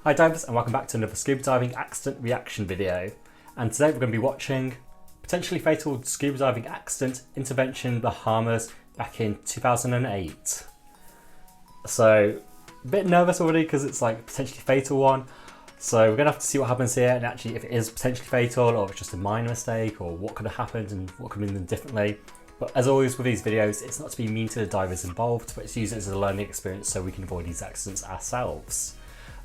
Hi divers and welcome back to another scuba diving accident reaction video. And today we're going to be watching potentially fatal scuba diving accident intervention Bahamas back in 2008. So a bit nervous already because it's like a potentially fatal one. So we're going to have to see what happens here and actually if it is potentially fatal or if it's just a minor mistake or what could have happened and what could have been done differently. But as always with these videos, it's not to be mean to the divers involved, but it's used as a learning experience so we can avoid these accidents ourselves.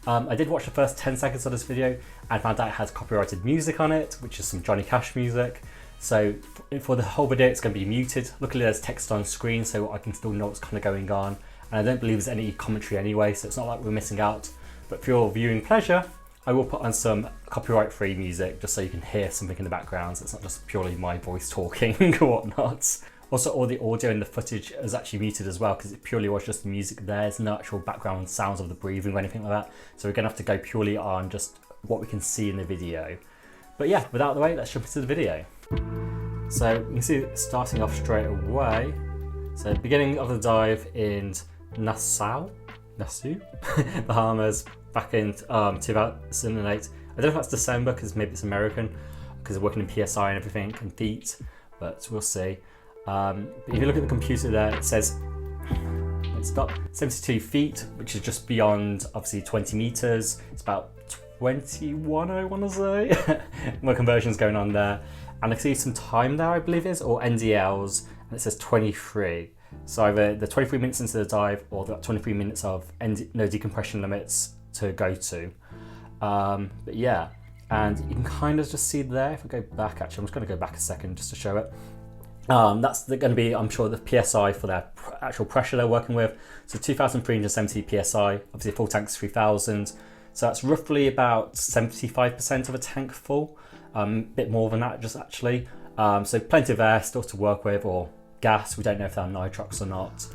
I did watch the first 10 seconds of this video and found out it has copyrighted music on it, which is some Johnny Cash music. So for the whole video, it's going to be muted. Luckily there's text on screen so I can still know what's kind of going on. And I don't believe there's any commentary anyway, so it's not like we're missing out. But for your viewing pleasure, I will put on some copyright-free music just so you can hear something in the background. So it's not just purely my voice talking or whatnot. Also, all the audio and the footage is actually muted as well because it purely was just the music there. There's no actual background sounds of the breathing or anything like that. So we're going to have to go purely on just what we can see in the video. But yeah, without the way, let's jump into the video. So you can see starting off straight away. So beginning of the dive in Nassau, Bahamas, back in 2008. I don't know if that's December because maybe it's American because they're working in PSI and everything and feet, but we'll see. But if you look at the computer there, it says it's about 72 feet, which is just beyond obviously 20 meters. It's about 21, I want to say. More conversions going on there. And I see some time there, I believe it is, or NDLs, and it says 23. So either the 23 minutes into the dive or the 23 minutes of no decompression limits to go to. But yeah, and you can kind of just see there, if I go back, actually, I'm just going to go back a second just to show it. That's going to be, I'm sure, the PSI for their actual pressure they're working with. So 2,370 PSI, obviously a full tank's 3,000. So that's roughly about 75% of a tank full, a bit more than that just actually. So plenty of air still to work with, or gas, we don't know if they're nitrox or not.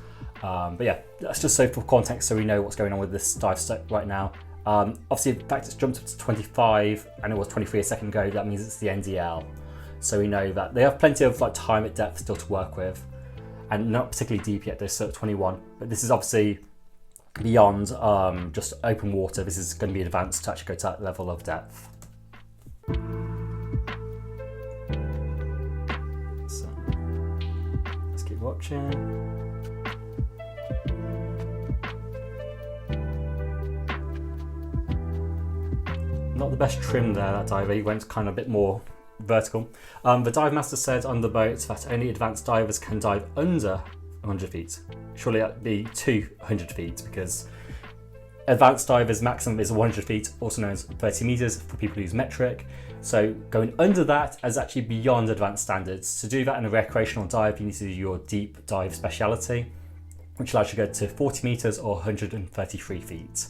But yeah, that's just so for context so we know what's going on with this dive right now. Obviously the fact it's jumped up to 25 and it was 23 a second ago, that means it's the NDL. So we know that they have plenty of like time at depth still to work with, and not particularly deep yet. They're still at 21, but this is obviously beyond just open water. This is going to be advanced to actually go to that level of depth. So let's keep watching. Not the best trim there, that diver. He went kind of a bit more vertical. The dive master said on the boat that only advanced divers can dive under 100 feet. Surely that'd be 200 feet because advanced divers maximum is 100 feet, also known as 30 meters for people who use metric. So going under that is actually beyond advanced standards. To do that in a recreational dive, you need to do your deep dive speciality, which allows you to go to 40 meters or 133 feet.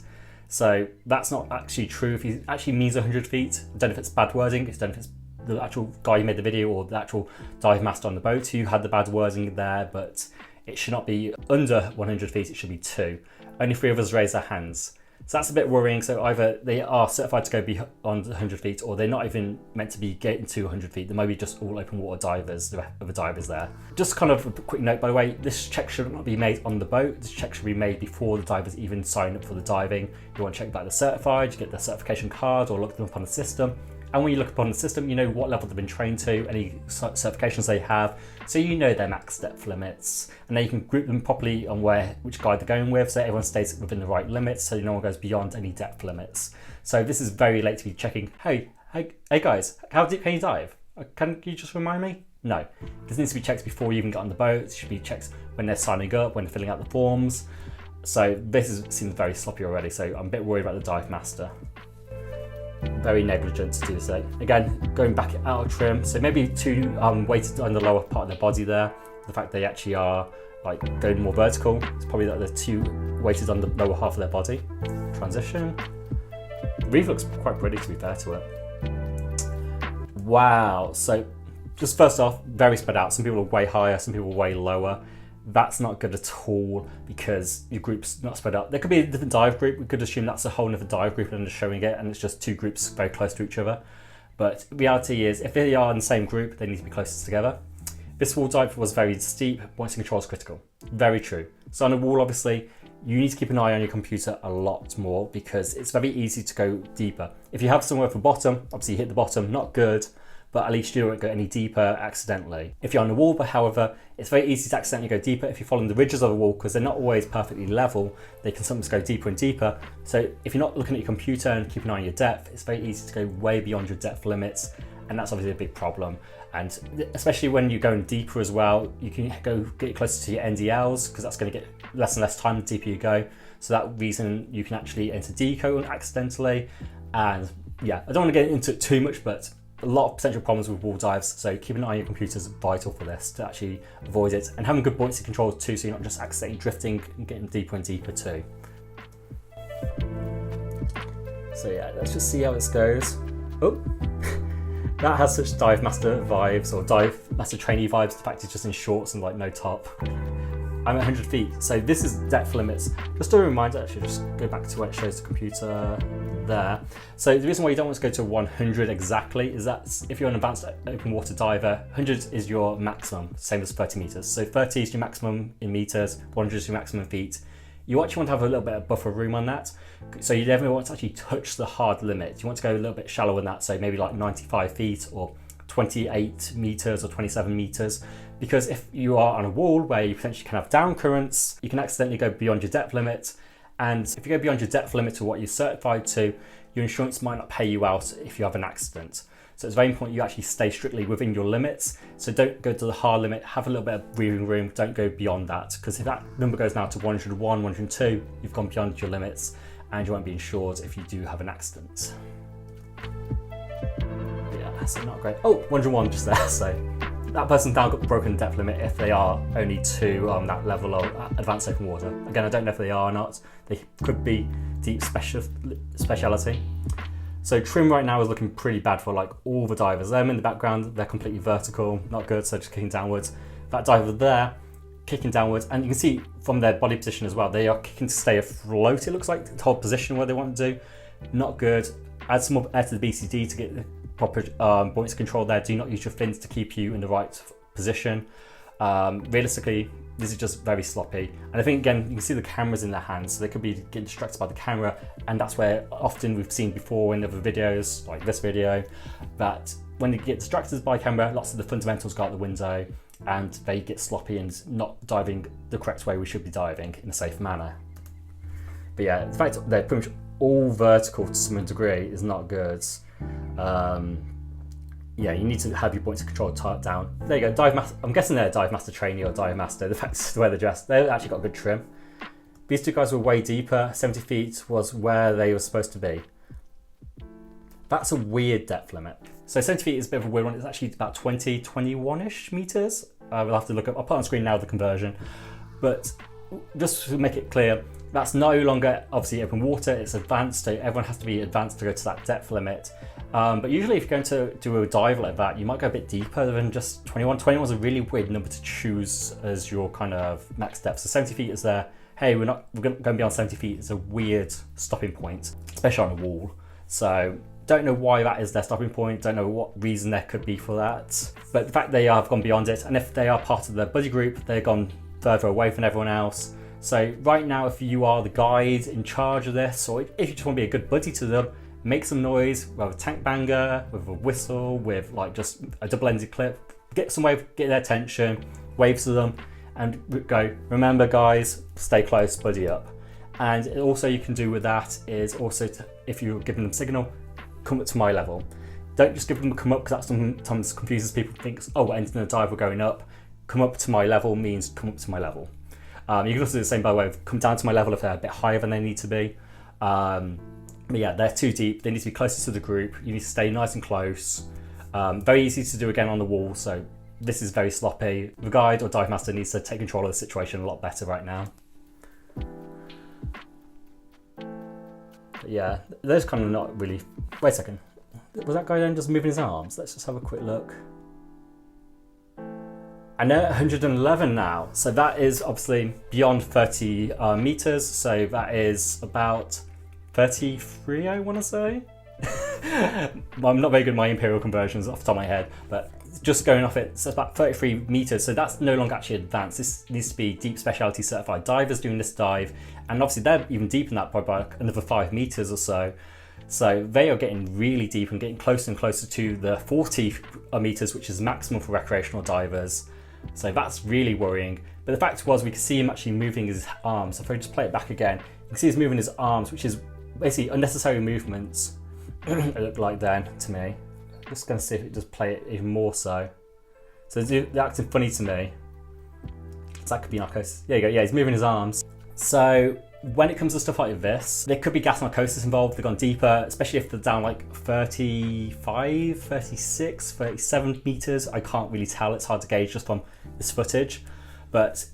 So that's not actually true if he actually means 100 feet. I don't know if it's bad wording, I don't know if it's the actual guy who made the video or the actual dive master on the boat who had the bad wording there, but it should not be under 100 feet, it should be 2. Only 3 of us raised their hands. So that's a bit worrying. So either they are certified to go beyond 100 feet or they're not even meant to be getting to 100 feet. They might be just all open water divers, the other divers there. Just kind of a quick note, by the way, this check should not be made on the boat. This check should be made before the divers even sign up for the diving. You want to check that they're certified, you get their certification card or look them up on the system. And when you look upon the system, you know what level they've been trained to, any certifications they have, so you know their max depth limits. And then you can group them properly on which guide they're going with, so everyone stays within the right limits, so no one goes beyond any depth limits. So this is very late to be checking, hey guys, how deep can you dive? Can you just remind me? No, this needs to be checked before you even get on the boat. It should be checked when they're signing up, when they're filling out the forms. So this seems very sloppy already, so I'm a bit worried about the dive master. Very negligent to do so. Again, going back out of trim, so maybe too weighted on the lower part of their body there. The fact they actually are like going more vertical, it's probably that they're too weighted on the lower half of their body. Transition. The reef looks quite pretty to be fair to it. Wow, so just first off, very spread out. Some people are way higher, some people are way lower. That's not good at all because your group's not spread up. There could be a different dive group. We could assume that's a whole other dive group and just showing it and it's just 2 groups very close to each other. But the reality is if they are in the same group, they need to be closest together. This wall dive was very steep, pointing control is critical. Very true. So on a wall, obviously, you need to keep an eye on your computer a lot more because it's very easy to go deeper. If you have somewhere for bottom, obviously you hit the bottom, not good, but at least you don't go any deeper accidentally. If you're on the wall, but however, it's very easy to accidentally go deeper if you're following the ridges of the wall because they're not always perfectly level. They can sometimes go deeper and deeper. So if you're not looking at your computer and keeping an eye on your depth, it's very easy to go way beyond your depth limits. And that's obviously a big problem. And especially when you're going deeper as well, you can go get closer to your NDLs because that's going to get less and less time the deeper you go. So that reason you can actually enter decode accidentally. And yeah, I don't want to get into it too much, but a lot of potential problems with wall dives. So keeping an eye on your computer is vital for this to actually avoid it. And having good buoyancy control too, so you're not just accidentally drifting and getting deeper and deeper too. So yeah, let's just see how this goes. Oh. That has such dive master vibes or dive master trainee vibes. The fact it's just in shorts and like no top. I'm at 100 feet, so this is depth limits. Just a reminder, actually, just go back to where it shows the computer there. So the reason why you don't want to go to 100 exactly is that if you're an advanced open water diver, 100 is your maximum, same as 30 meters. So 30 is your maximum in meters, 100 is your maximum feet. You actually want to have a little bit of buffer room on that. So you never want to actually touch the hard limit. You want to go a little bit shallower than that, so maybe like 95 feet or 28 meters or 27 meters. Because if you are on a wall where you potentially can have down currents, you can accidentally go beyond your depth limit. And if you go beyond your depth limit to what you're certified to, your insurance might not pay you out if you have an accident. So it's very important you actually stay strictly within your limits. So don't go to the hard limit, have a little bit of breathing room, don't go beyond that. Because if that number goes now to 101, 102, you've gone beyond your limits and you won't be insured if you do have an accident. Yeah, that's not great. Oh, 101 just there, so that person's now got the broken depth limit if they are only 2 on that level of advanced open water. Again, I don't know if they are or not. They could be deep speciality. So trim right now is looking pretty bad for like all the divers. Them in the background, they're completely vertical, not good, so just kicking downwards. That diver there, kicking downwards, and you can see from their body position as well, they are kicking to stay afloat, it looks like, to hold position where they want to do. Not good. Add some more air to the BCD to get the proper buoyancy control there. Do not use your fins to keep you in the right position. Realistically, this is just very sloppy. And I think, again, you can see the cameras in their hands, so they could be getting distracted by the camera. And that's where often we've seen before in other videos, like this video, that when they get distracted by camera, lots of the fundamentals go out the window and they get sloppy and not diving the correct way we should be diving in a safe manner. But yeah, the fact that they're pretty much all vertical to some degree is not good. Yeah, you need to have your buoyancy control down. There you go, dive master. I'm guessing they're a dive master trainee or dive master. The fact the way they're dressed, they've actually got good trim. These two guys were way deeper. 70 feet was where they were supposed to be. That's a weird depth limit. So 70 feet is a bit of a weird one. It's actually about 20, 21-ish meters. We'll have to look up. I'll put on screen now the conversion. But just to make it clear, that's no longer obviously open water. It's advanced, so everyone has to be advanced to go to that depth limit. But usually if you're going to do a dive like that, you might go a bit deeper than just 21. 21 is a really weird number to choose as your kind of max depth. So 70 feet is there. Hey, we're going beyond 70 feet. It's a weird stopping point, especially on a wall. So don't know why that is their stopping point. Don't know what reason there could be for that. But the fact they have gone beyond it, and if they are part of the buddy group, they've gone further away from everyone else. So right now, if you are the guide in charge of this, or if you just want to be a good buddy to them, make some noise with a tank banger, with a whistle, with like just a double-ended clip. Get some wave, get their attention, wave to them, and go. Remember, guys, stay close, buddy up. And also, you can do with that is also if you're giving them signal, come up to my level. Don't just give them a come up because that sometimes confuses people. Thinks, oh, we're entering the dive, we're going up. Come up to my level means come up to my level. You can also do the same by way of come down to my level if they're a bit higher than they need to be. But yeah, they're too deep. They need to be closer to the group. You need to stay nice and close. Very easy to do again on the wall. So this is very sloppy. The guide or dive master needs to take control of the situation a lot better right now. But yeah, those kind of not really. Wait a second. Was that guy then just moving his arms? Let's just have a quick look. And they're at 111 now. So that is obviously beyond 30 meters. So that is about 33, I want to say. Well, I'm not very good at my imperial conversions off the top of my head, but just going off it, so it's about 33 meters. So that's no longer actually advanced. This needs to be deep specialty certified divers doing this dive. And obviously they're even deeper than that by another 5 meters or so. So they are getting really deep and getting closer and closer to the 40 meters, which is maximum for recreational divers. So that's really worrying. But the fact was, we could see him actually moving his arms. So if I just play it back again, you can see he's moving his arms, which is basically unnecessary movements. It looked like then to me. I'm just going to see if it does play it even more so. So they're acting funny to me. So that could be narcosis. There you go. Yeah, he's moving his arms. So when it comes to stuff like this, there could be gas narcosis involved. They've gone deeper, especially if they're down like 35, 36, 37 meters. I can't really tell. It's hard to gauge just from this footage. But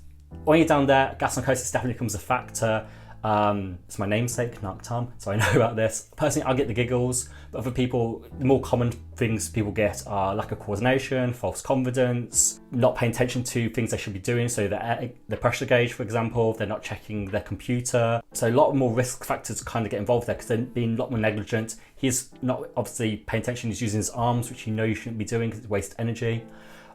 when you're down there, gas narcosis definitely becomes a factor. It's my namesake, Narked Tom, so I know about this. Personally, I get the giggles, but other people, the more common things people get are lack of coordination, false confidence, not paying attention to things they should be doing. So the pressure gauge, for example, they're not checking their computer. So a lot more risk factors kind of get involved there because they're being a lot more negligent. He's not obviously paying attention, he's using his arms, which you know you shouldn't be doing because it's waste energy.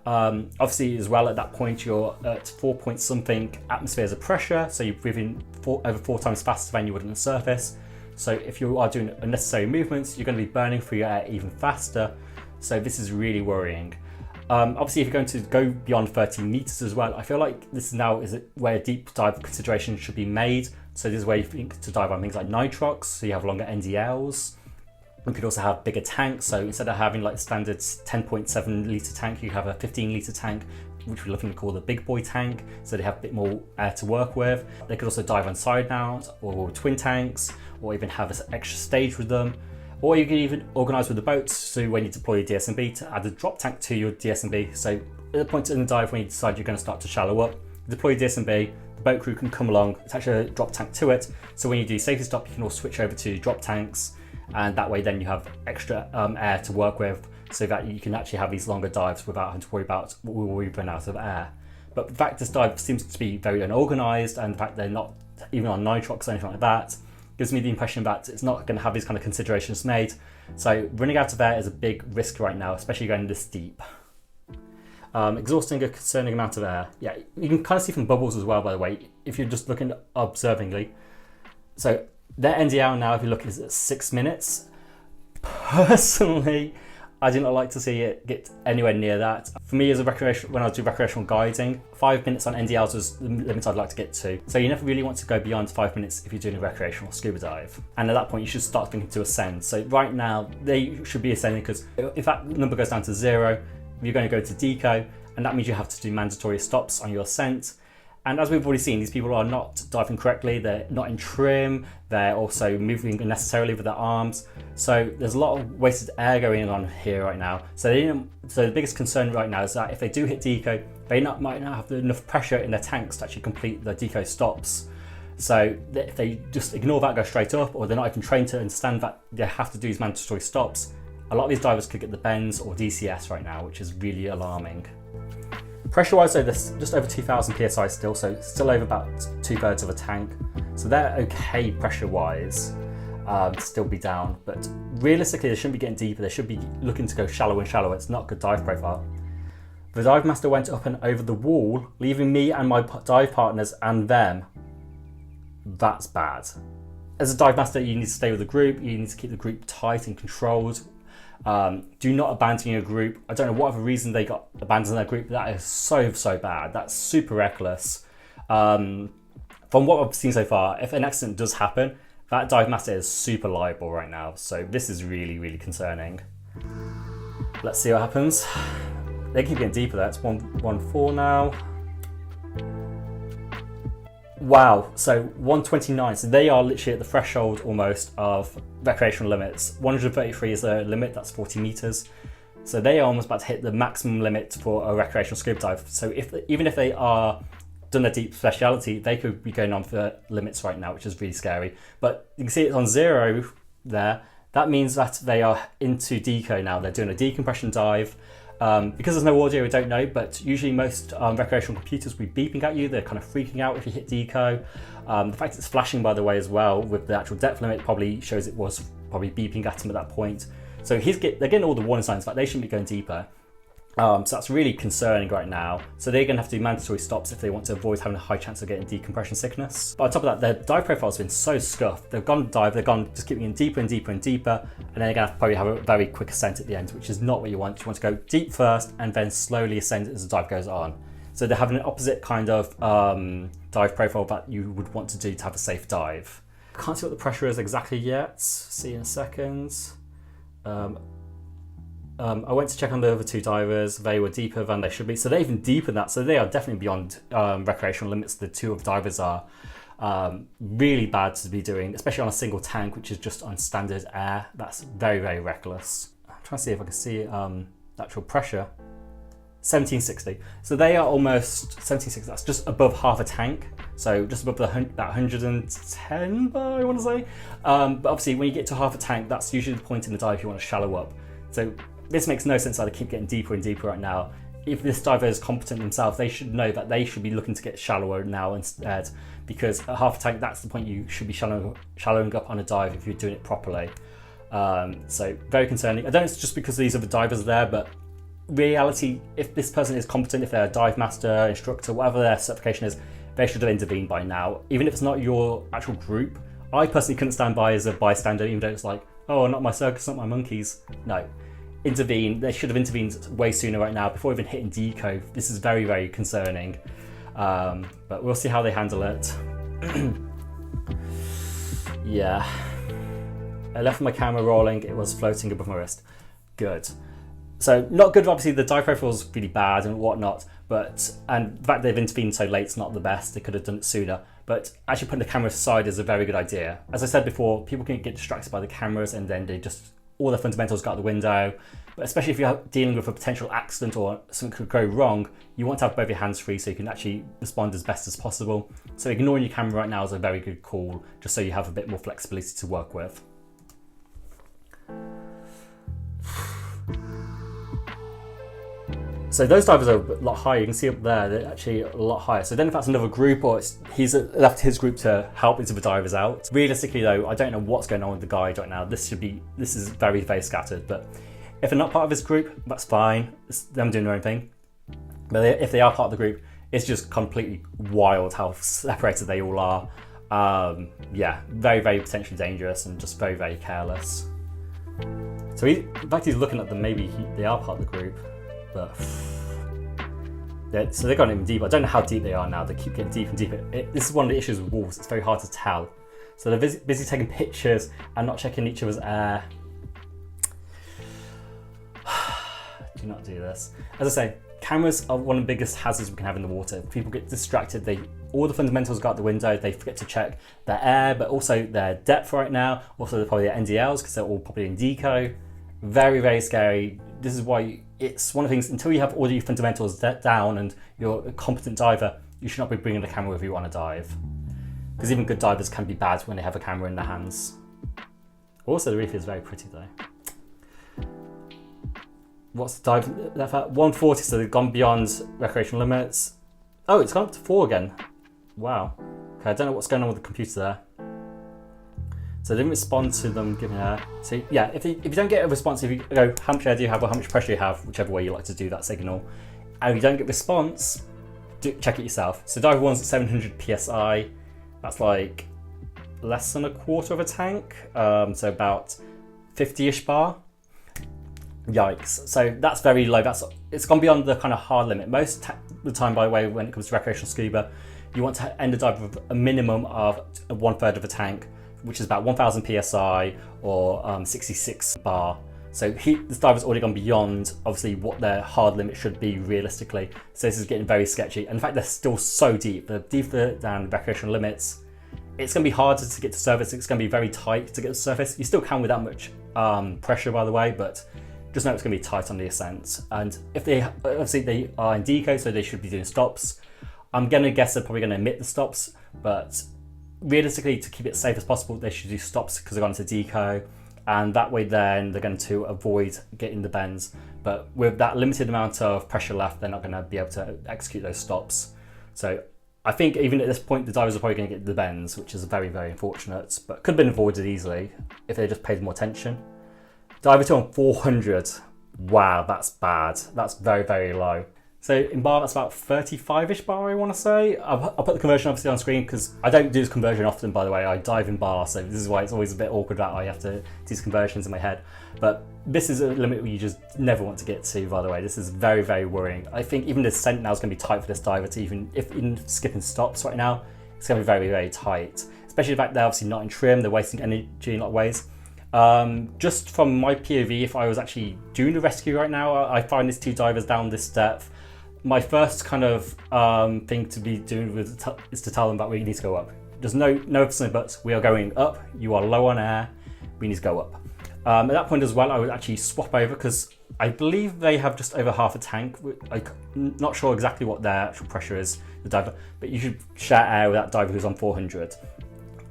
Obviously as well, at that point you're at 4 point something atmospheres of pressure, so you're breathing over 4 times faster than you would on the surface. So if you are doing unnecessary movements, you're going to be burning through your air even faster. So this is really worrying. Obviously if you're going to go beyond 30 meters as well, I feel like this now is where a deep dive consideration should be made. So this is where you think to dive on things like nitrox, so you have longer NDLs. You could also have bigger tanks, so instead of having like the standard 10.7 litre tank, you have a 15 litre tank, which we're looking to call the big boy tank, so they have a bit more air to work with. They could also dive on side mount or twin tanks, or even have an extra stage with them. Or you can even organise with the boats, so when you deploy your DSMB, to add a drop tank to your DSMB. So at the point in the dive when you decide you're going to start to shallow up, deploy your DSMB, the boat crew can come along, attach a drop tank to it, so when you do safety stop, you can all switch over to drop tanks, and that way then you have extra air to work with, so that you can actually have these longer dives without having to worry about will we run out of air. But the fact this dive seems to be very unorganised, and the fact they're not even on nitrox or anything like that, gives me the impression that it's not going to have these kind of considerations made. So running out of air is a big risk right now, especially going this deep. Exhausting a concerning amount of air. Yeah, you can kind of see from bubbles as well, by the way, if you're just looking observingly. So their NDL now, if you look, is at 6 minutes. Personally, I do not like to see it get anywhere near that. For me, as a when I do recreational guiding, 5 minutes on NDLs is the limit I'd like to get to. So you never really want to go beyond 5 minutes if you're doing a recreational scuba dive. And at that point, you should start thinking to ascend. So right now, they should be ascending, because if that number goes down to 0, you're going to go to deco, and that means you have to do mandatory stops on your ascent. And as we've already seen, these people are not diving correctly, they're not in trim, they're also moving unnecessarily with their arms. So there's a lot of wasted air going on here right now. So the biggest concern right now is that if they do hit deco, they might not have enough pressure in their tanks to actually complete the deco stops. So if they just ignore that, go straight up, or they're not even trained to understand that they have to do these mandatory stops, a lot of these divers could get the bends or DCS right now, which is really alarming. Pressure-wise, though, there's just over 2,000 psi still, so still over about 2/3 of a tank. So they're okay pressure-wise, to still be down. But realistically, they shouldn't be getting deeper. They should be looking to go shallower and shallower. It's not a good dive profile. The dive master went up and over the wall, leaving me and my dive partners and them. That's bad. As a dive master, you need to stay with the group. You need to keep the group tight and controlled. Do not abandon your group. I don't know what other reason they got abandoned in their group, but that is so bad. That's super reckless. From what I've seen so far, if an accident does happen, that dive master is super liable right now. So this is really concerning. Let's see what happens. They keep getting deeper there. It's 114 now. Wow, so 129, so they are literally at the threshold almost of recreational limits. 133 is the limit, that's 40 meters. So they are almost about to hit the maximum limit for a recreational scuba dive. So even if they are done a deep speciality, they could be going on for limits right now, which is really scary. But you can see it's on 0 there. That means that they are into deco now. They're doing a decompression dive. Because there's no audio, we don't know, but usually most recreational computers will be beeping at you. They're kind of freaking out if you hit deco. The fact it's flashing, by the way, as well, with the actual depth limit probably shows it was probably beeping at him at that point. So they're getting all the warning signs, in fact they shouldn't be going deeper. So that's really concerning right now. So they're going to have to do mandatory stops if they want to avoid having a high chance of getting decompression sickness. But on top of that, their dive profile has been so scuffed. They've gone dive, they've gone just keeping in deeper and deeper and deeper, and then they're going to probably have a very quick ascent at the end, which is not what you want. You want to go deep first and then slowly ascend as the dive goes on. So they're having an opposite kind of dive profile that you would want to do to have a safe dive. Can't see what the pressure is exactly yet. See in a second. I went to check on the other two divers. They were deeper than they should be. So they're even deeper than that. So they are definitely beyond recreational limits. The two of divers are really bad to be doing, especially on a single tank, which is just on standard air. That's very, very reckless. I'm trying to see if I can see actual pressure. 1760. So they are almost 1760. That's just above half a tank. So just above that 110 bar, I want to say. But obviously when you get to half a tank, that's usually the point in the dive you want to shallow up. So this makes no sense that they keep getting deeper and deeper right now. If this diver is competent themselves, they should know that they should be looking to get shallower now instead, because at half a tank, that's the point you should be shallowing up on a dive if you're doing it properly. So very concerning. I don't know if it's just because these other divers are there, but reality, if this person is competent, if they're a dive master, instructor, whatever their certification is, they should have intervened by now. Even if it's not your actual group, I personally couldn't stand by as a bystander, even though it's like, oh, not my circus, not my monkeys. No. Intervene. They should have intervened way sooner right now before even hitting deco. This is very, very concerning. But we'll see how they handle it. Yeah. I left my camera rolling. It was floating above my wrist. Good. So not good. Obviously, the dive profile was really bad and whatnot. And the fact they've intervened so late is not the best. They could have done it sooner. But actually putting the camera aside is a very good idea. As I said before, people can get distracted by the cameras and then they just all the fundamentals go out the window. But especially if you're dealing with a potential accident or something could go wrong, you want to have both your hands free so you can actually respond as best as possible. So ignoring your camera right now is a very good call, just so you have a bit more flexibility to work with. So those divers are a lot higher. You can see up there, they're actually a lot higher. So then if that's another group or he's left his group to help these other divers out. Realistically though, I don't know what's going on with the guide right now. This is very, very scattered. But if they're not part of his group, that's fine. It's them doing their own thing. But if they are part of the group, it's just completely wild how separated they all are. Yeah, very, very potentially dangerous and just very, very careless. So in fact, he's looking at them. Maybe they are part of the group. But so they've gone even deeper. I don't know how deep they are now. They keep getting deeper and deeper. This is one of the issues with wolves. It's very hard to tell. So they're busy taking pictures and not checking each other's air. Do not do this. As I say, cameras are one of the biggest hazards we can have in the water. People get distracted. All the fundamentals go out the window. They forget to check their air, but also their depth right now. Also, probably their NDLs because they're all probably in deco. Very, very scary. This is why it's one of the things, until you have all your fundamentals down and you're a competent diver, you should not be bringing a camera with you on a dive. Because even good divers can be bad when they have a camera in their hands. Also, the reef is very pretty though. What's the dive left at? 140, so they've gone beyond recreational limits. Oh, it's gone up to 4 again. Wow. Okay, I don't know what's going on with the computer there. So they didn't respond to them giving air. So yeah, if you don't get a response, if you go, how much air do you have or how much pressure you have, whichever way you like to do that signal, and you don't get response, check it yourself. So dive 1's at 700 PSI. That's like less than a quarter of a tank. So about 50-ish bar. Yikes. So that's very low. It's gone beyond the kind of hard limit. Most of the time, by the way, when it comes to recreational scuba, you want to end a dive with a minimum of 1/3 of a tank, which is about 1000 PSI or 66 bar. So this diver's already gone beyond, obviously, what their hard limit should be realistically. So this is getting very sketchy. And in fact, they're still so deep. They're deeper than recreational limits. It's going to be harder to get to surface. It's going to be very tight to get to surface. You still can with that much pressure, by the way, but just know it's going to be tight on the ascent. And if obviously they are in deco, so they should be doing stops. I'm going to guess they're probably going to omit the stops, but realistically, to keep it safe as possible, they should do stops because they're going to deco, and that way then they're going to avoid getting the bends. But with that limited amount of pressure left, they're not going to be able to execute those stops. So I think even at this point, the divers are probably going to get the bends, which is very, very unfortunate, but could have been avoided easily if they just paid more attention. Diver 2 on 400. Wow, that's bad. That's very, very low. So in bar, that's about 35-ish bar, I want to say. I'll put the conversion obviously on screen because I don't do this conversion often, by the way. I dive in bar, so this is why it's always a bit awkward that I have to do these conversions in my head. But this is a limit you just never want to get to, by the way. This is very, very worrying. I think even the descent now is going to be tight for this diver to even skipping stops right now, it's going to be very, very tight. Especially the fact they're obviously not in trim, they're wasting energy in a lot of ways. Just from my POV, if I was actually doing the rescue right now, I find these two divers down this depth. My first kind of thing to be doing is to tell them that we need to go up. There's no ifs and buts. We are going up. You are low on air. We need to go up. At that point as well, I would actually swap over because I believe they have just over half a tank. I'm not sure exactly what their actual pressure is, the diver, but you should share air with that diver who's on 400.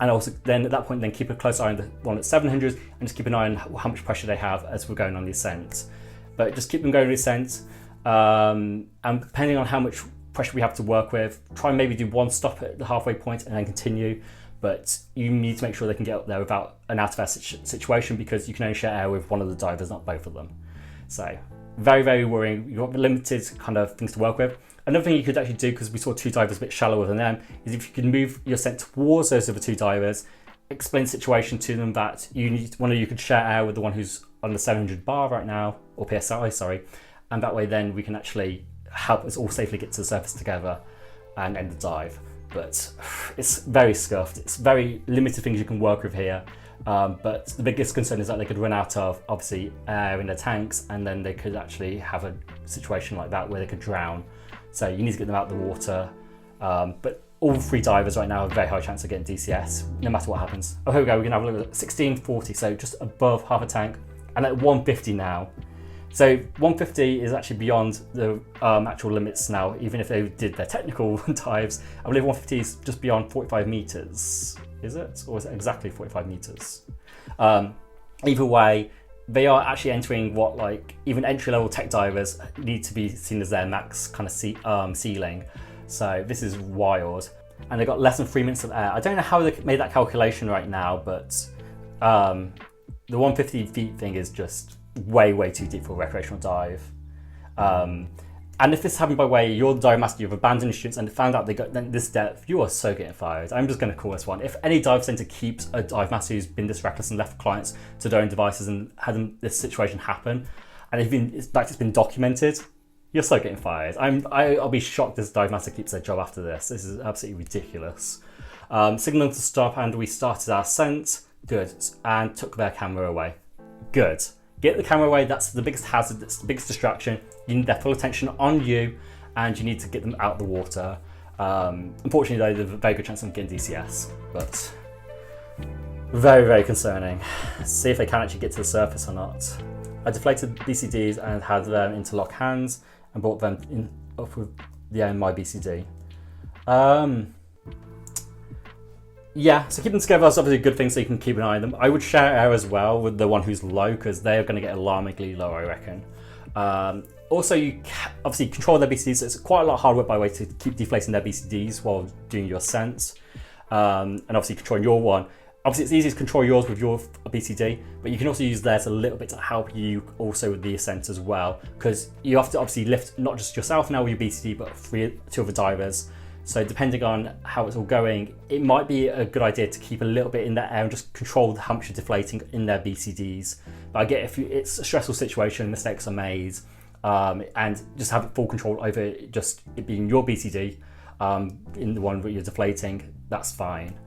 And also then at that point, then keep a close eye on the one at 700 and just keep an eye on how much pressure they have as we're going on the ascent. But just keep them going on the ascent. And depending on how much pressure we have to work with, try and maybe do one stop at the halfway point and then continue. But you need to make sure they can get up there without an out of air situation because you can only share air with one of the divers, not both of them. So very, very worrying. You've got limited kind of things to work with. Another thing you could actually do, because we saw two divers a bit shallower than them, is if you can move your scent towards those other two divers, explain the situation to them that one of you could share air with the one who's on the 700 bar right now, or PSI, sorry, and that way then we can actually help us all safely get to the surface together and end the dive. But it's very scuffed. It's very limited things you can work with here. But the biggest concern is that they could run out of, obviously, air in their tanks, and then they could actually have a situation like that where they could drown. So you need to get them out of the water. But all three divers right now have a very high chance of getting DCS, no matter what happens. Oh, here we go. We're going to have a look at 1640, so just above half a tank, and at 150 now. So 150 is actually beyond the actual limits now, even if they did their technical dives. I believe 150 is just beyond 45 meters. Is it? Or is it exactly 45 meters? Either way, they are actually entering what even entry-level tech divers need to be seen as their max kind of ceiling. So this is wild. And they've got less than 3 minutes of air. I don't know how they made that calculation right now, but the 150 feet thing is just way, way too deep for a recreational dive. And if this happened by way, you're the dive master, you've abandoned your students and found out they got this depth, you are so getting fired. I'm just going to call this one. If any dive centre keeps a dive master who's been this reckless and left clients to their own devices and had this situation happen, and it's been documented, you're so getting fired. I'll be shocked this dive master keeps their job after this. This is absolutely ridiculous. Signal to stop, and we started our ascent. Good. And took their camera away. Good. Get the camera away, that's the biggest hazard, that's the biggest distraction. You need their full attention on you, and you need to get them out of the water. Unfortunately though, there's a very good chance of getting DCS, but very, very concerning. See if they can actually get to the surface or not. I deflated BCDs and had them interlock hands and brought them up with my BCD. Yeah, so keeping them together is obviously a good thing, so you can keep an eye on them. I would share air as well with the one who's low, because they're going to get alarmingly low, I reckon. Also, you obviously control their BCDs, so it's quite a lot of hard work by the way to keep deflating their BCDs while doing your ascents. And obviously controlling your one. Obviously it's easy to control yours with your BCD, but you can also use theirs a little bit to help you also with the ascent as well, because you have to obviously lift not just yourself now with your BCD, but two other divers. So depending on how it's all going, it might be a good idea to keep a little bit in that air and just control how much you're deflating in their BCDs. But I get if it's a stressful situation, mistakes are made, and just have full control over just it being your BCD in the one that you're deflating, that's fine.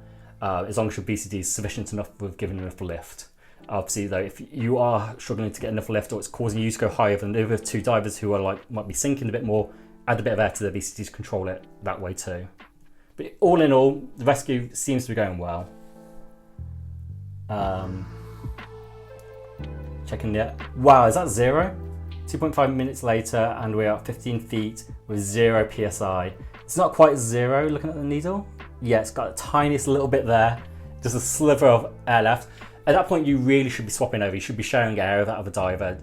As long as your BCD is sufficient enough with giving enough lift. Obviously though, if you are struggling to get enough lift or it's causing you to go higher than the other two divers who are might be sinking a bit more, add a bit of air to the BCD to control it that way too. But all in all, the rescue seems to be going well. Checking the, wow, is that 0? 2.5 minutes later and we're at 15 feet with 0 PSI. It's not quite 0 looking at the needle. Yeah, it's got the tiniest little bit there, just a sliver of air left. At that point, you really should be swapping over. You should be sharing air with that other diver.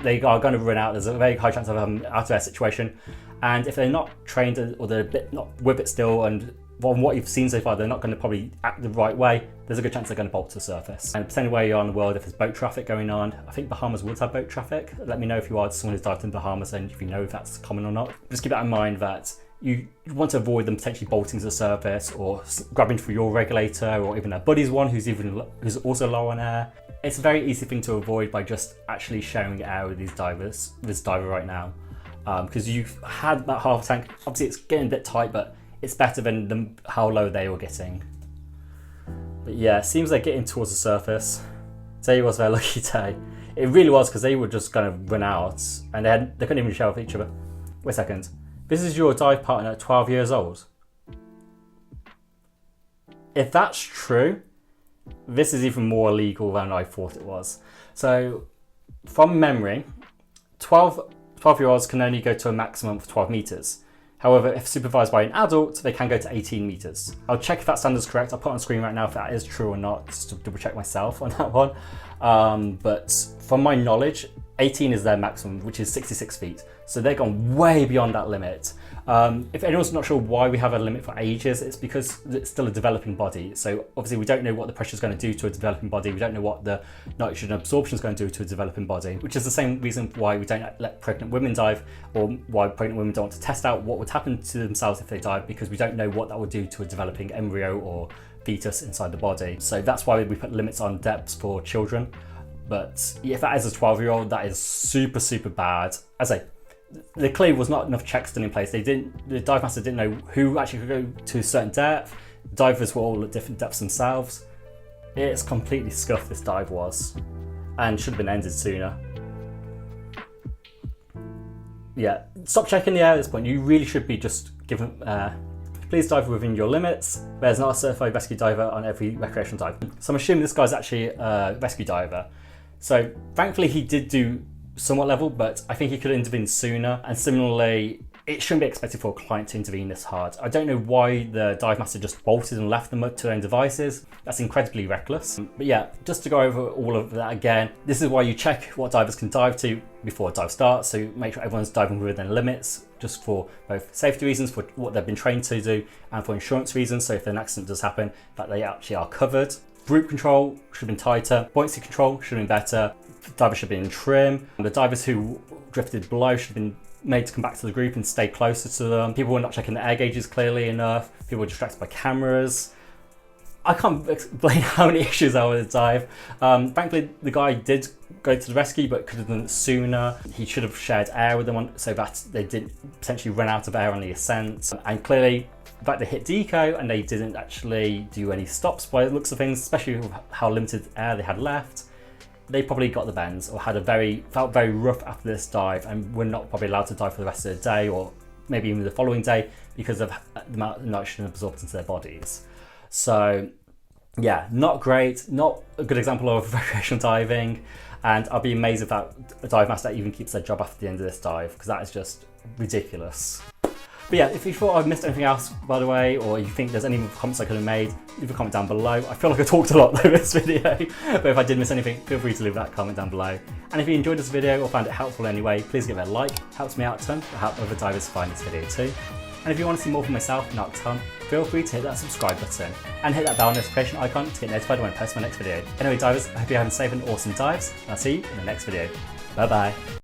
They are going to run out. There's a very high chance of an out of air situation. And if they're not trained or they're not with it still and from what you've seen so far, they're not going to probably act the right way. There's a good chance they're going to bolt to the surface. And depending where you are in the world, if there's boat traffic going on, I think Bahamas would have boat traffic. Let me know if you are someone who's dived in Bahamas and if you know if that's common or not. Just keep that in mind that you want to avoid them potentially bolting to the surface or grabbing for your regulator or even their buddy's one who's also low on air. It's a very easy thing to avoid by just actually sharing air with these divers, this diver right now. Because you've had that half tank, obviously it's getting a bit tight, but it's better than how low they were getting. But yeah, it seems they're getting towards the surface. Today was their lucky day. It really was, because they were just going to run out and they couldn't even share with each other. Wait a second. This is your dive partner at 12 years old. If that's true, this is even more illegal than I thought it was. So, from memory, 12-year-olds can only go to a maximum of 12 meters. However, if supervised by an adult, they can go to 18 meters. I'll check if that standard is correct. I'll put on screen right now if that is true or not, just to double check myself on that one. But from my knowledge, 18 is their maximum, which is 66 feet. So they've gone way beyond that limit. If anyone's not sure why we have a limit for ages, it's because it's still a developing body. So obviously we don't know what the pressure is going to do to a developing body. We don't know what the nitrogen absorption is going to do to a developing body, which is the same reason why we don't let pregnant women dive, or why pregnant women don't want to test out what would happen to themselves if they dive, because we don't know what that would do to a developing embryo or fetus inside the body. So that's why we put limits on depths for children. But if that is a 12-year-old, that is super, super bad. As I say, there clearly was not enough checks done in place. The dive master didn't know who actually could go to a certain depth. Divers were all at different depths themselves. It's completely scuffed, this dive was, and should have been ended sooner. Yeah, stop checking the air at this point. You really should be just given, please dive within your limits. There's not a certified rescue diver on every recreational dive. So I'm assuming this guy's actually a rescue diver. So thankfully he did do somewhat level, but I think he could have intervened sooner. And similarly, it shouldn't be expected for a client to intervene this hard. I don't know why the dive master just bolted and left them to their own devices. That's incredibly reckless. But yeah, just to go over all of that again, this is why you check what divers can dive to before a dive starts. So make sure everyone's diving within their limits, just for both safety reasons, for what they've been trained to do, and for insurance reasons. So if an accident does happen, that they actually are covered. Group control should have been tighter. Buoyancy control should have been better. Divers should have been in trim. The divers who drifted below should have been made to come back to the group and stay closer to them. People were not checking the air gauges clearly enough. People were distracted by cameras. I can't explain how many issues there were with the dive. Thankfully, the guy did go to the rescue, but could have done it sooner. He should have shared air with them so that they didn't potentially run out of air on the ascent. And clearly, the fact they hit deco and they didn't actually do any stops by the looks of things, especially with how limited air they had left, they probably got the bends or felt very rough after this dive and were not probably allowed to dive for the rest of the day, or maybe even the following day, because of the amount of nitrogen absorbed into their bodies. So yeah, not great, not a good example of recreational diving, and I'll be amazed if that dive master even keeps their job after the end of this dive, because that is just ridiculous. But yeah, if you thought I've missed anything else, by the way, or you think there's any comments I could have made, leave a comment down below. I feel like I talked a lot in this video, but if I did miss anything, feel free to leave that comment down below. And if you enjoyed this video or found it helpful in any way, please give it a like. It helps me out a ton to help other divers find this video too. And if you want to see more from myself, Narked Tom, feel free to hit that subscribe button and hit that bell notification icon to get notified when I post my next video. Anyway, divers, I hope you're having safe and awesome dives, and I'll see you in the next video. Bye bye.